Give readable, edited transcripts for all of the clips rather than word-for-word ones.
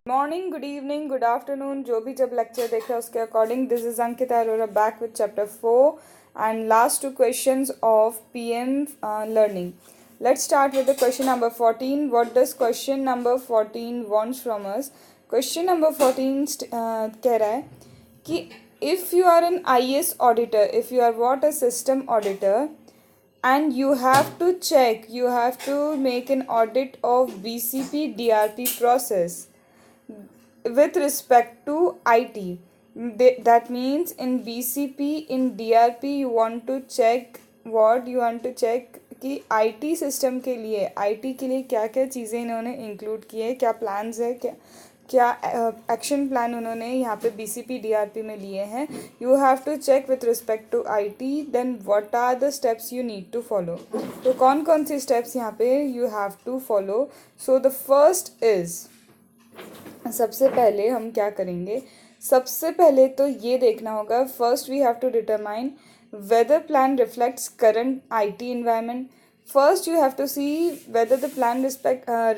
Morning, good evening, good afternoon, जो भी जब लेक्चर देख रहे हैं उसके according. This is Ankita Arora back with chapter 4 and last two questions of PM learning. Let's start with the question number 14. What does question number 14 wants from us? Question number 14 कह रहा है कि if you are an IS auditor, if you are what a system auditor, and you have to make an audit of BCP DRP process with respect to IT. That means in BCP, in DRP, you want to check what you want to check कि IT system के लिए IT के लिए क्या क्या चीज़ें इन्होंने include की है, क्या प्लान्स है, क्या क्या एक्शन प्लान उन्होंने यहाँ पे BCP DRP में लिए हैं. You have to check with respect to IT. Then what are the steps you need to follow. तो कौन कौन सी स्टेप्स यहाँ पे you have to follow. So the first is, सबसे पहले हम क्या करेंगे, सबसे पहले तो ये देखना होगा. First we have to determine whether plan reflects current IT environment. First you have to see whether the plan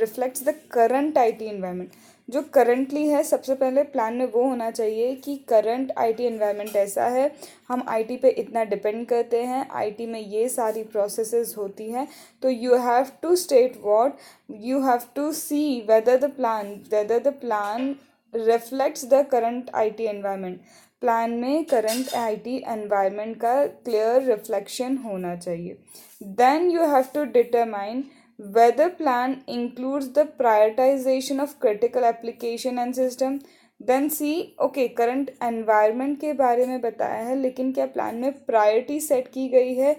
reflects the current IT environment. जो करंटली है, सबसे पहले प्लान में वो होना चाहिए कि करंट IT एनवायरनमेंट ऐसा है, हम IT पे इतना डिपेंड करते हैं, IT में ये सारी प्रोसेसेस होती हैं. तो you have to state what, you have to see whether the plan reflects the current IT environment. Plan में करंट IT एनवायरनमेंट का क्लियर रिफ्लेक्शन होना चाहिए. Then you have to determine whether plan includes the prioritization of critical application and system. Then see, okay, current environment के बारे में बताया है, लेकिन क्या प्लान में प्रायोरिटी सेट की गई है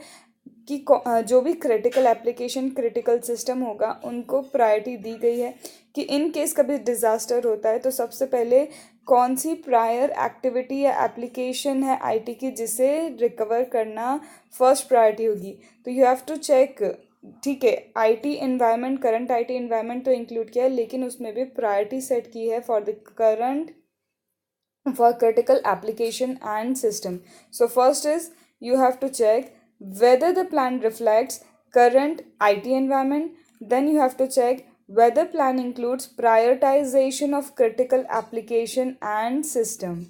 कि जो भी क्रिटिकल एप्लीकेशन, क्रिटिकल सिस्टम होगा उनको प्रायोरिटी दी गई है कि इन केस कभी डिज़ास्टर होता है तो सबसे पहले कौन सी प्रायर एक्टिविटी या एप्लीकेशन है IT की जिसे रिकवर करना फर्स्ट प्रायोरिटी होगी. तो यू हैव टू चेक, ठीक है, IT environment, current IT environment तो इंक्लूड किया है, लेकिन उसमें भी प्रायोरिटी सेट की है for critical application and system. So first is you have to check whether the plan reflects current IT environment. Then you have to check whether plan includes prioritization of critical application and system.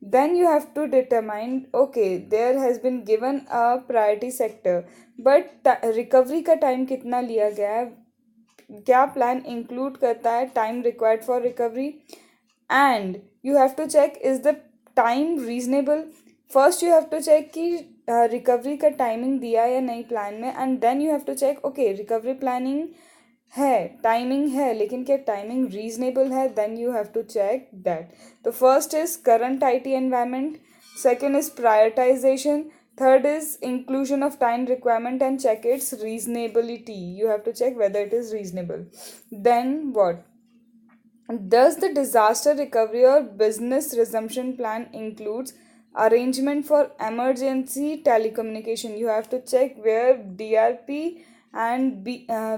Then you have to determine, okay, there has been given a priority sector, but recovery का time कितना लिया गया है, क्या plan include करता है time required for recovery. And you have to check is the time reasonable. first you have to check कि recovery का टाइमिंग दिया या नहीं प्लान में. And then you have to check, okay, recovery planning है, timing है, लेकिन क्या टाइमिंग रीजनेबल है. Then you have to check that. तो first is current IT environment, second is prioritization, third is inclusion of time requirement and check its reasonability. You have to check whether it is reasonable. Then what? Does the disaster recovery or business resumption plan includes arrangement for emergency telecommunication? You have to check where DRP and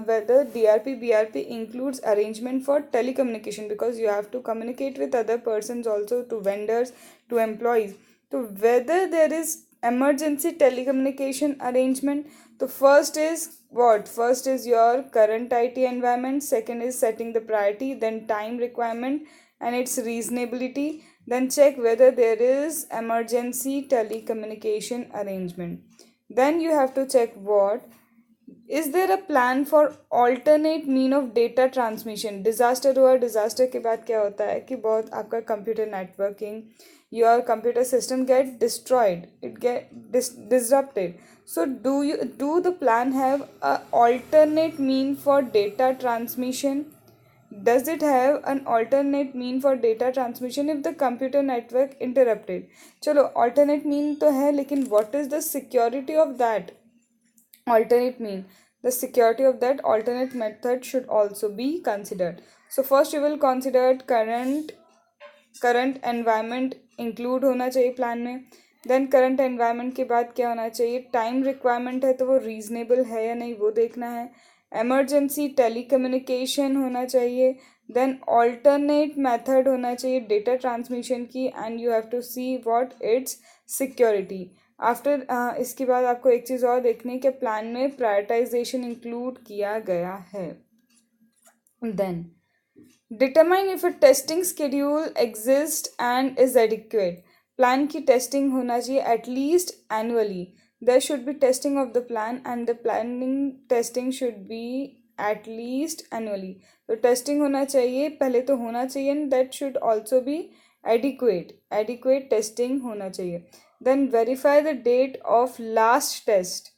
whether DRP BRP includes arrangement for telecommunication, because you have to communicate with other persons also, to vendors, to employees. So whether there is emergency telecommunication arrangement. So first is what? First is your current IT environment, second is setting the priority, then time requirement and its reasonability, then check whether there is emergency telecommunication arrangement. Then you have to check what is there a plan for alternate mean of data transmission. Disaster हुआ, disaster के बाद क्या होता है कि बहुत आपका computer networking, your computer system get destroyed, it get disrupted. So do the plan have a alternate mean for data transmission? Does it have an alternate mean for data transmission if the computer network interrupted? चलो alternate mean तो है, लेकिन what is the security of that alternate mean? The security of that alternate method should also be considered. So first you will consider current environment include होना चाहिए plan में. Then current environment के बाद क्या होना चाहिए, टाइम रिक्वायरमेंट है तो वो रीजनेबल है या नहीं वो देखना है. एमरजेंसी टेलीकम्युनिकेशन होना चाहिए. देन ऑल्टरनेट मेथड होना चाहिए डेटा ट्रांसमिशन की. And you have to see what its security. After इसके बाद आपको एक चीज़ और देखनी है कि प्लान में प्रायोरिटाइजेशन इंक्लूड किया गया है. Then determine if a testing schedule exist and is adequate. Plan की टेस्टिंग होना चाहिए at least annually. There should be testing of the plan and the planning testing should be at least annually. तो testing होना चाहिए, पहले तो होना चाहिए, and that should also be adequate testing होना चाहिए. Then verify the date of last test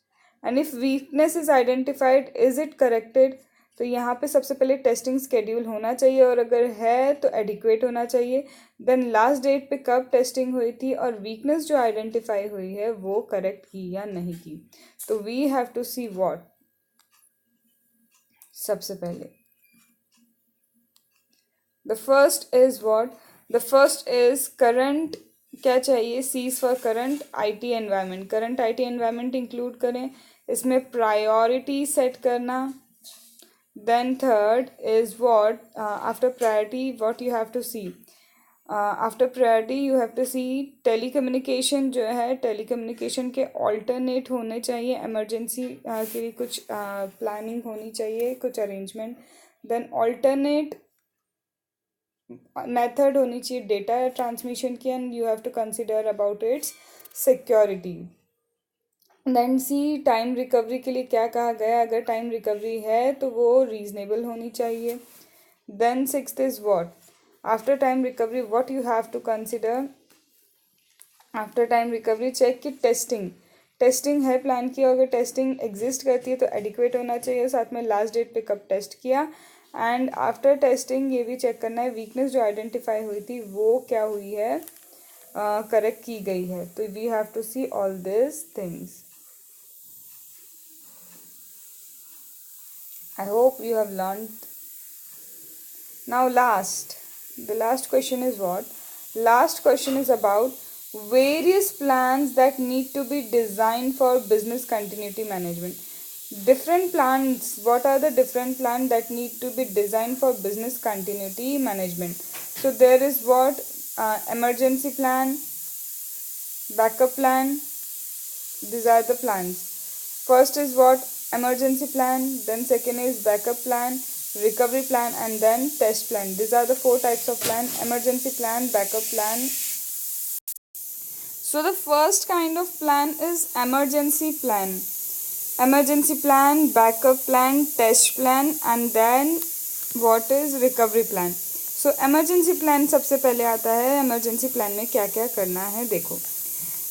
and if weakness is identified is it corrected. तो यहाँ पे सबसे पहले टेस्टिंग स्केड्यूल होना चाहिए, और अगर है तो एडिक्वेट होना चाहिए. देन लास्ट डेट पे कब टेस्टिंग हुई थी और वीकनेस जो आइडेंटिफाई हुई है वो करेक्ट की या नहीं की. तो we have to see what. सबसे पहले the first is what. The first is current. क्या चाहिए? Sees for current IT environment. Current IT environment include करें. इसमें प्रायोरिटी सेट करना. Then third is what, after priority what you have to see. After priority you have to see telecommunication जो है, telecommunication के alternate होने चाहिए. emergency के लिए कुछ planning होनी चाहिए, कुछ arrangement. then alternate method होनी चाहिए data transmission की, and you have to consider about its security. Then see time recovery के लिए क्या कहा गया. अगर टाइम रिकवरी है तो वो रीजनेबल होनी चाहिए. Then sixth is what. After time recovery what you have to consider. After time recovery check की टेस्टिंग है प्लान की. अगर टेस्टिंग एग्जिस्ट करती है तो एडिक्वेट होना चाहिए. साथ में लास्ट डेट पे कब टेस्ट किया. एंड आफ्टर टेस्टिंग ये भी चेक करना है वीकनेस जो आइडेंटिफाई हुई थी वो क्या हुई है, करेक्ट की गई है. तो we have to see all this things. I hope you have learned. Now the last question is what? Last question is about various plans that need to be designed for business continuity management. Different plans. What are the different plans that need to be designed for business continuity management? So there is what? Emergency plan, backup plan. These are the plans. First is what? Emergency plan. Then second is backup plan, recovery plan, and then test plan. These are the four types of plan: emergency plan, backup plan. So the first kind of plan is emergency plan. Emergency plan, backup plan, test plan, and then what is recovery plan. So emergency plan सबसे पहले आता है. emergency plan में क्या क्या करना है देखो.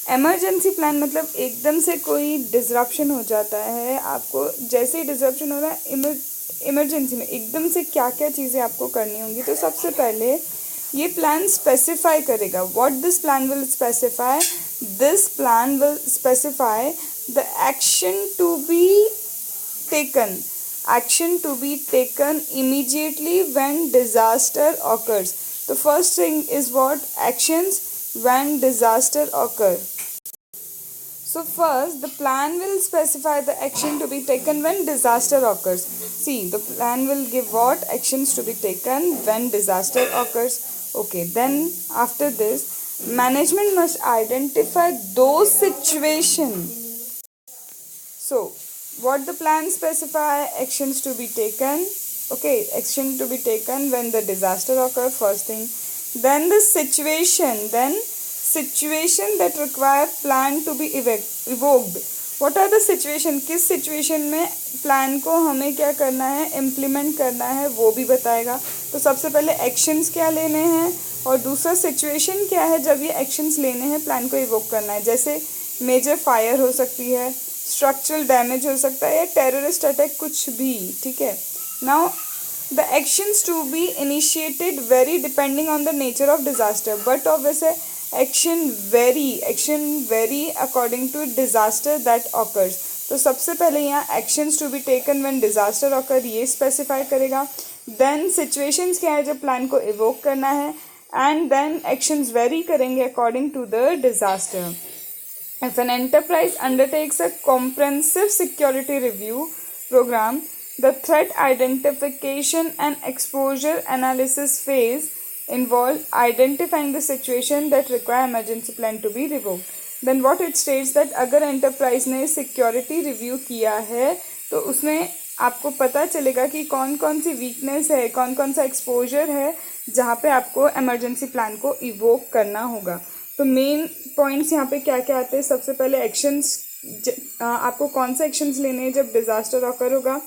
एमरजेंसी प्लान मतलब एकदम से कोई डिसरप्शन हो जाता है आपको. जैसे ही डिसरप्शन हो रहा है इमरजेंसी में एकदम से क्या क्या चीज़ें आपको करनी होंगी. तो सबसे पहले ये प्लान स्पेसिफाई करेगा. What this plan will specify. This plan will specify the action to be taken immediately when disaster occurs. The first thing is what? Actions when disaster occur. So first the plan will specify the action to be taken when disaster occurs. See, the plan will give what? Actions to be taken when disaster occurs. Okay, then after this management must identify those situations. So what the plan specify? Actions to be taken. Okay, action to be taken when the disaster occur, first thing. Then the situation that require plan to be evoked. What are the situation? किस situation में plan को हमें क्या करना है, implement करना है, वो भी बताएगा. तो सबसे पहले actions क्या लेने हैं और दूसरा situation क्या है जब ये actions लेने हैं, plan को evoke करना है. जैसे major fire हो सकती है, structural damage हो सकता है, या terrorist attack, कुछ भी. ठीक है. Now the actions to be initiated vary depending on the nature of disaster, but obviously action vary according to disaster that occurs. तो सबसे पहले यहाँ actions to be taken when disaster occur ये specify करेगा. then situations क्या है जब plan को evoke करना है, and then actions vary करेंगे according to the disaster. If an enterprise undertakes a comprehensive security review program, the threat identification and exposure analysis phase involve identifying the situation that require emergency plan to be revoked. Then what it states that अगर enterprise ने security review किया है तो उसमें आपको पता चलेगा कि कौन कौन सी वीकनेस है, कौन कौन सा एक्सपोजर है जहाँ पे आपको इमरजेंसी प्लान को इवोक करना होगा। तो मेन पॉइंट्स यहाँ पे क्या क्या आते हैं। सबसे पहले एक्शंस, आपको कौन से एक्शंस लेने हैं जब डिज़ास्टर ऑकर होगा।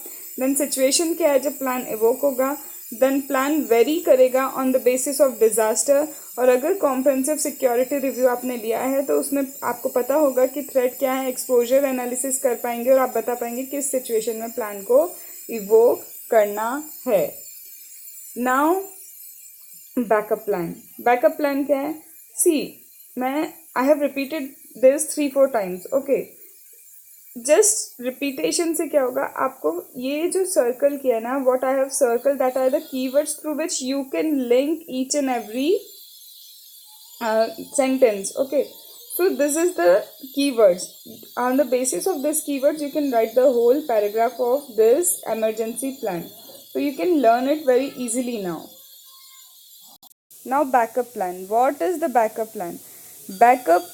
देन सिचुएशन क्या है जब प्लान इवोक होगा। देन प्लान वेरी करेगा on the basis of disaster. और अगर कॉम्प्रिहेंसिव सिक्योरिटी रिव्यू आपने लिया है तो उसमें आपको पता होगा कि थ्रेट क्या है, एक्सपोजर एनालिसिस कर पाएंगे और आप बता पाएंगे किस सिचुएशन में प्लान को इवोक करना है। Now backup plan. Backup plan क्या है? See, I have repeated this 3-4 times, okay. Just repetition से क्या होगा, आपको ये जो सर्कल किया ना, what I have circle, that are the keywords through which you can link each and every sentence, okay. So this is the keywords. On the basis of this keywords you can write the whole paragraph of this emergency plan, so you can learn it very easily. Now backup plan. What is the backup plan? Backup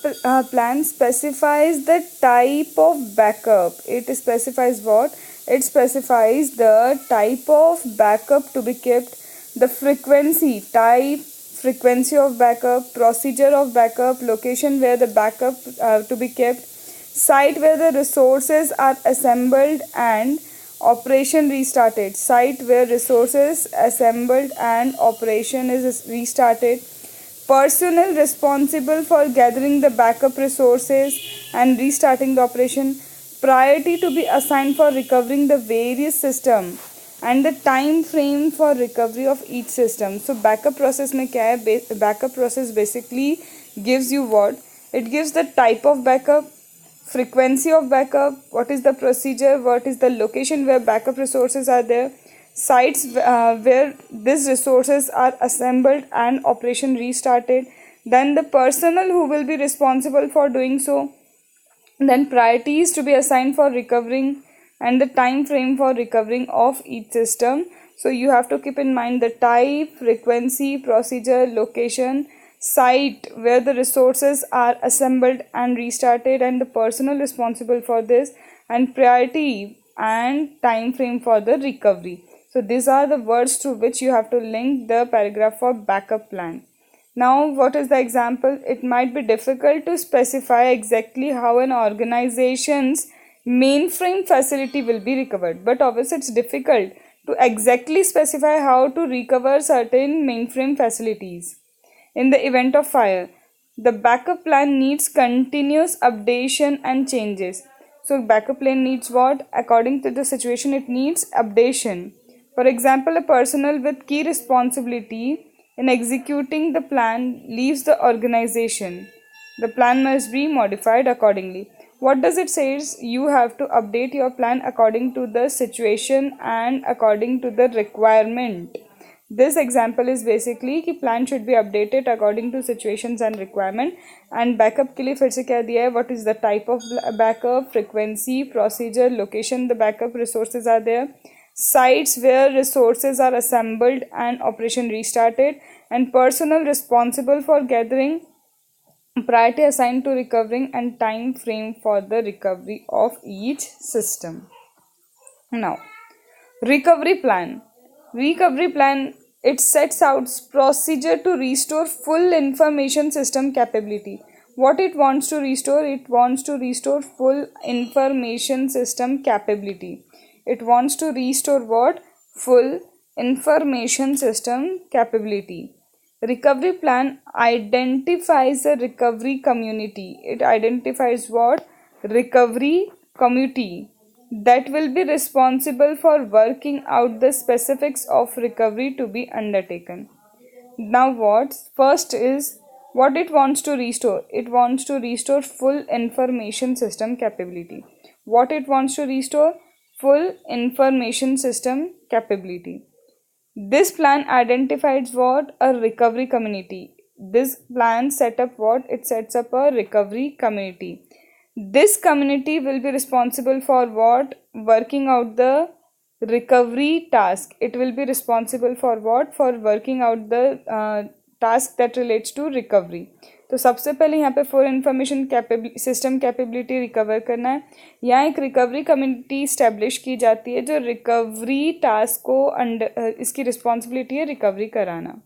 plan specifies the type of backup. It specifies what? It specifies the type of backup to be kept, the frequency, type, frequency of backup, procedure of backup, location where the backup to be kept, site where the resources are assembled and operation restarted, site where resources assembled and operation is restarted, personnel responsible for gathering the backup resources and restarting the operation, priority to be assigned for recovering the various system, and the time frame for recovery of each system. So backup process में क्या है? Backup process basically gives you what? It gives the type of backup, frequency of backup, what is the procedure, what is the location where backup resources are there, sites where these resources are assembled and operation restarted, then the personnel who will be responsible for doing so, then priorities to be assigned for recovering, and the time frame for recovering of each system. So you have to keep in mind the type, frequency, procedure, location, site where the resources are assembled and restarted, and the personnel responsible for this, and priority and time frame for the recovery. So these are the words to which you have to link the paragraph for backup plan. Now what is the example? It might be difficult to specify exactly how an organization's mainframe facility will be recovered, but obviously it's difficult to exactly specify how to recover certain mainframe facilities. In the event of fire, the backup plan needs continuous updation and changes. So backup plan needs what? According to the situation, it needs updation. For example, a personnel with key responsibility in executing the plan leaves the organization. The plan must be modified accordingly. What does it say is you have to update your plan according to the situation and according to the requirement. This example is basically कि plan should be updated according to situations and requirement. And backup के लिए फिर से क्या दिया है? What is the type of backup, frequency, procedure, location the backup resources are there, sites where resources are assembled and operation restarted, and personnel responsible for gathering, priority assigned to recovering, and time frame for the recovery of each system. Now, recovery plan. Recovery plan, it sets out procedure to restore full information system capability. What it wants to restore? It wants to restore full information system capability. It wants to restore what? Full information system capability. Recovery plan identifies a recovery community. It identifies what? Recovery community that will be responsible for working out the specifics of recovery to be undertaken. Now what? First is what it wants to restore. It wants to restore full information system capability. What it wants to restore? Full information system capability. This plan identifies what? A recovery community. This plan set up what? It sets up a recovery community. This community will be responsible for what? Working out the recovery task. It will be responsible for what? For working out the task that relates to recovery. तो सबसे पहले यहाँ पे for information system capability recover करना है। यहाँ एक recovery community establish की जाती है जो रिकवरी टास्क को अंडर इसकी रिस्पॉन्सिबिलिटी है रिकवरी कराना।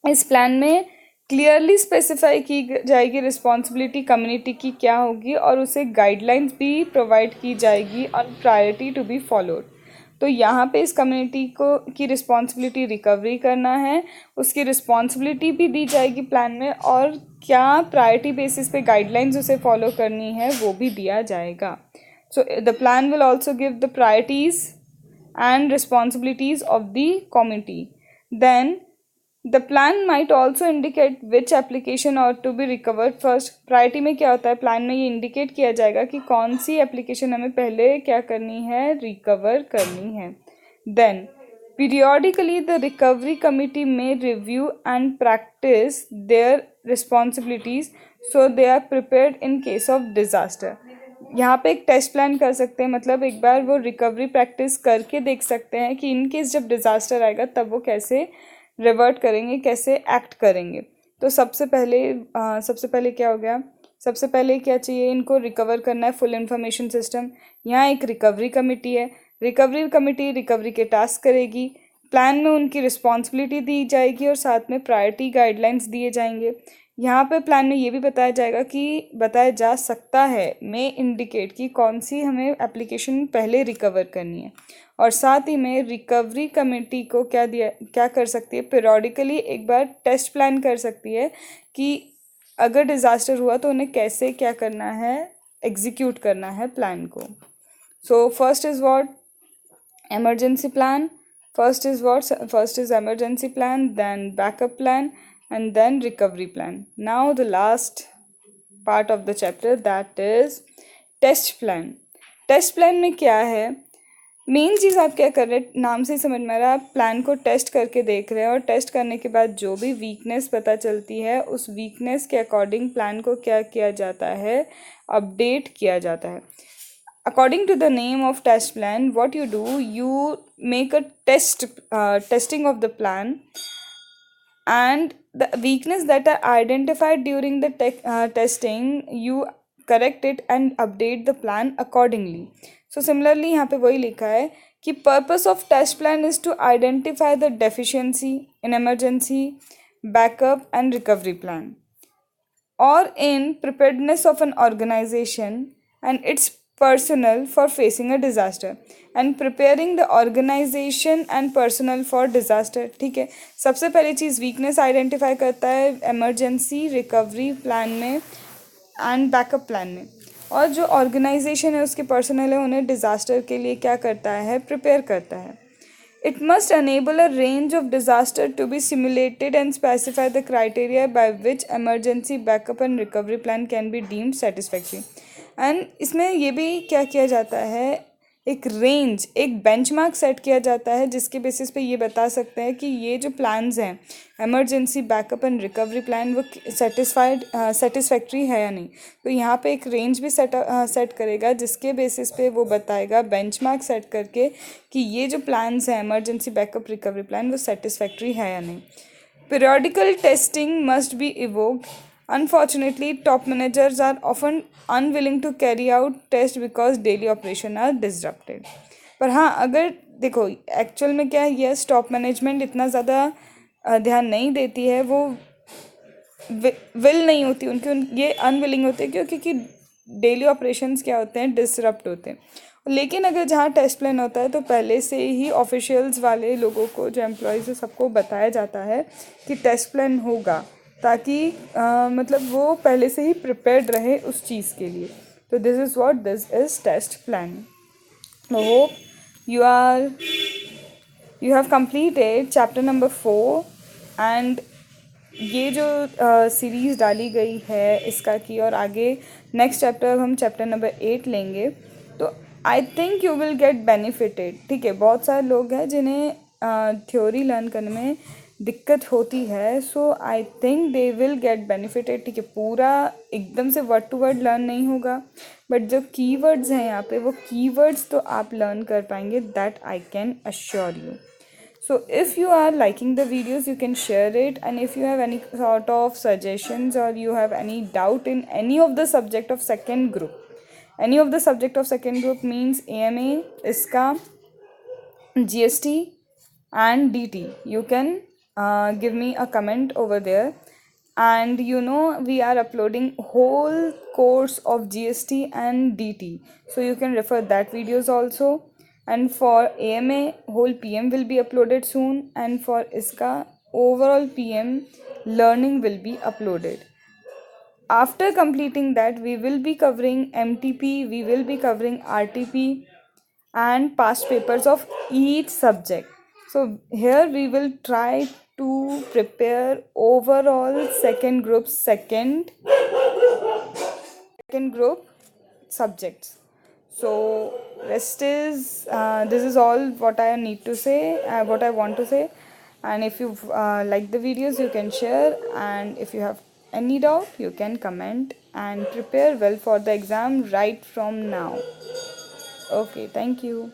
इस प्लान में क्लियरली स्पेसिफाई की जाएगी रिस्पॉन्सिबिलिटी कम्युनिटी की क्या होगी और उसे गाइडलाइंस भी प्रोवाइड की जाएगी on priority to be followed. तो यहाँ पे इस कम्युनिटी को की रिस्पॉन्सिबिलिटी रिकवरी करना है, उसकी रिस्पॉन्सिबिलिटी भी दी जाएगी प्लान में और क्या प्रायोरिटी बेसिस पे गाइडलाइंस उसे फॉलो करनी है वो भी दिया जाएगा। So the plan will also give the priorities and responsibilities of the community. Then the plan might also indicate which application are to be recovered first. Priority में क्या होता है, प्लान में ये इंडिकेट किया जाएगा कि कौन सी एप्लीकेशन हमें पहले क्या करनी है, रिकवर करनी है। Then periodically the recovery committee में review and practice their responsibilities so they are prepared in case of disaster. यहाँ पे एक टेस्ट प्लान कर सकते हैं, मतलब एक बार वो रिकवरी प्रैक्टिस करके देख सकते हैं कि इन केस जब डिजास्टर आएगा तब वो कैसे रिवर्ट करेंगे, कैसे एक्ट करेंगे। तो सबसे पहले क्या हो गया, सबसे पहले क्या चाहिए, इनको रिकवर करना है फुल इंफॉर्मेशन सिस्टम। यहाँ एक रिकवरी कमेटी है, रिकवरी कमेटी रिकवरी के टास्क करेगी, प्लान में उनकी रिस्पॉन्सिबिलिटी दी जाएगी और साथ में प्रायोरिटी गाइडलाइंस दिए जाएंगे। यहाँ पे प्लान में ये भी बताया जा सकता है में इंडिकेट कि कौन सी हमें एप्लीकेशन पहले रिकवर करनी है और साथ ही में रिकवरी कमेटी को क्या कर सकती है, पीरियोडिकली एक बार टेस्ट प्लान कर सकती है कि अगर डिज़ास्टर हुआ तो उन्हें कैसे क्या करना है, एग्जीक्यूट करना है प्लान को। So first is what, emergency plan. First is emergency plan, then backup plan, and then recovery plan. Now the last part of the chapter, that is test plan. Test plan में क्या है, main चीज़ आप क्या कर रहे हैं, नाम से ही समझ में आ रहा है, आप प्लान को टेस्ट करके देख रहे हैं और टेस्ट करने के बाद जो भी वीकनेस पता चलती है उस वीकनेस के अकॉर्डिंग प्लान को क्या किया जाता है, अपडेट किया जाता है। According to the name of test plan, what you do, you make a testing of the plan, and the weakness that are identified during the testing, you correct it and update the plan accordingly. So similarly यहाँ पे वही लिखा है कि purpose of test plan is to identify the deficiency in emergency, backup and recovery plan, or in preparedness of an organization and its personnel for facing a disaster, and preparing the organization and personnel for disaster। ठीक है, सबसे पहली चीज़ weakness identify करता है emergency recovery plan में and backup plan में, और जो ऑर्गेनाइजेशन है उसके पर्सनल है उन्हें डिज़ास्टर के लिए क्या करता है, प्रिपेयर करता है। It must enable a range of disaster to be simulated and specify the criteria by which emergency backup and recovery plan can be deemed satisfactory. And इसमें ये भी क्या किया जाता है, एक रेंज, एक बेंचमार्क सेट किया जाता है जिसके बेसिस पे ये बता सकते हैं कि ये जो प्लान्स हैं emergency backup and recovery plan वो सेटिस्फैक्ट्री है या नहीं। तो यहाँ पे एक रेंज भी सेट करेगा जिसके बेसिस पे वो बताएगा बेंचमार्क सेट करके कि ये जो प्लान्स हैं इमरजेंसी बैकअप रिकवरी प्लान वो सेटिस्फैक्ट्री है या नहीं। Periodical testing must be evoked. Unfortunately, top managers are often unwilling to carry out tests because daily operation are disrupted. पर हाँ, अगर देखो एक्चुअल में क्या है, यस टॉप मैनेजमेंट इतना ज़्यादा ध्यान नहीं देती है, वो विल नहीं होती उनकी, ये अनविलिंग होते हैं क्योंकि डेली ऑपरेशंस क्या होते हैं, डिसरप्ट होते हैं। लेकिन अगर जहाँ टेस्ट प्लान होता है तो पहले से ही ऑफिशियल्स वाले लोगों को, जो एम्प्लॉयज़ है, सबको बताया जाता है कि टेस्ट प्लान होगा, ताकि मतलब वो पहले से ही प्रिपेयर्ड रहे उस चीज़ के लिए। तो this is test plan. I hope you have completed chapter number 4 and ये जो सीरीज़ डाली गई है इसका की, और आगे नेक्स्ट चैप्टर हम चैप्टर नंबर 8 लेंगे, तो I think you will get benefited. ठीक है, बहुत सारे लोग हैं जिन्हें थ्योरी लर्न करने में दिक्कत होती है, so I think they will get benefited. ठीक है, पूरा एकदम से वर्ड टू वर्ड लर्न नहीं होगा, बट जो कीवर्ड्स हैं यहाँ पे वो कीवर्ड्स तो आप लर्न कर पाएंगे, that I can assure you. So if you are liking the videos, you can share it, and if you have any sort of suggestions or you have any doubt in any of the subject of second group, any of the subject of second group means AMA, ISCA, GST and DT, you can give me a comment over there. And we are uploading whole course of GST and DT, so you can refer that videos also. And for AMA, whole PM will be uploaded soon, and for ISCA, overall PM learning will be uploaded. After completing that, we will be covering MTP, we will be covering RTP and past papers of each subject. So here we will try to prepare overall second group subjects. So rest is this is all what I need to say, what I want to say. And if you like the videos, you can share, and if you have any doubt, you can comment, and prepare well for the exam right from now. Okay, thank you.